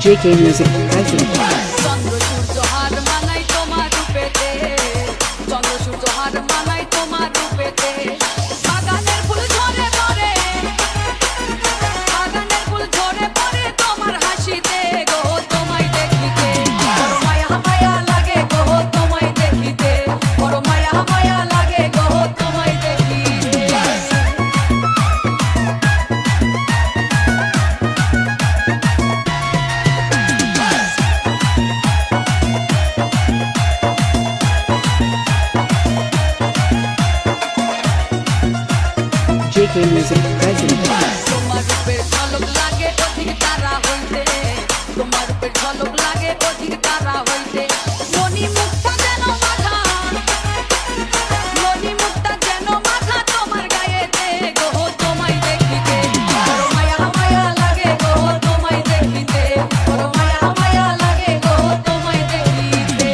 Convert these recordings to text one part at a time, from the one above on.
JK Music present. চন্দ্র সূর্য হার মানাই তোমার রূপেতে, চন্দ্র সূর্য হার মানাই তোমার রূপেতে। বাগানের ফুল ঝরে পড়ে, বাগানের ফুল ঝরে পড়ে তোমার হাসিতে গো, তোমায় দেখিতে বড় মায়া মায়া লাগে গো, তোমায় দেখিতে বড় মায়া মায়া লাগে গো, তোমায় দেখিতে। JK Music present. তোমার রূপের ঝলক লাগে অধিক তারা হইতে, তোমার রূপের ঝলক লাগে অধিক তারা হইতে। মনি মুক্তা যেন মাথা, মনি মুক্তা যেন মাথা তোমার গায়েতে গো, তোমায় দেখিতে বড় মায়া মায়া লাগে গো, তোমায় দেখিতে বড় মায়া মায়া লাগে গো, তোমায় দেখিতে।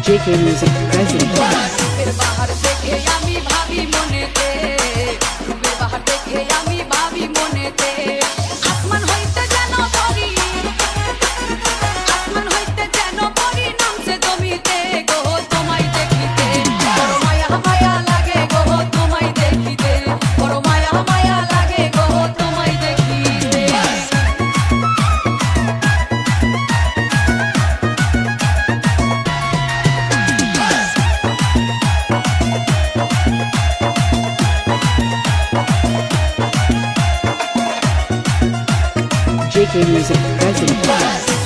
JK Music present. রূপের বাহার দেখে আমি ভাবি মনেতে, রূপের বাহার দেখে আমি ভাবি মনেতে। আসমান হইতে যেন পরি, আসমান হইতে যেন পরি নামছে জমিতে গো, তোমায় দেখিতে বড় মায়া মায়া লাগে গো, তোমায় দেখিতে বড় মায়া মায়া লাগে গো, তোমায় দেখিতে। JK Music present.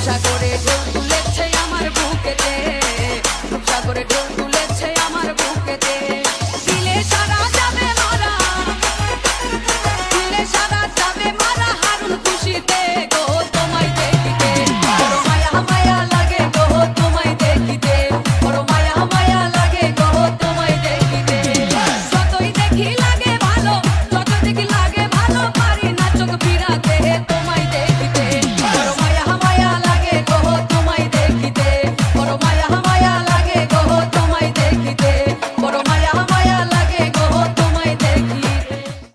সাগরে ঢেউ তুলেছে আমার বুকেতে, সাগরে ঢেউ তুলেছে আমার বুকেতে। দিলে সারা যাবে মারা, দিলে সারা যাবে মারা হারুন খুশিতে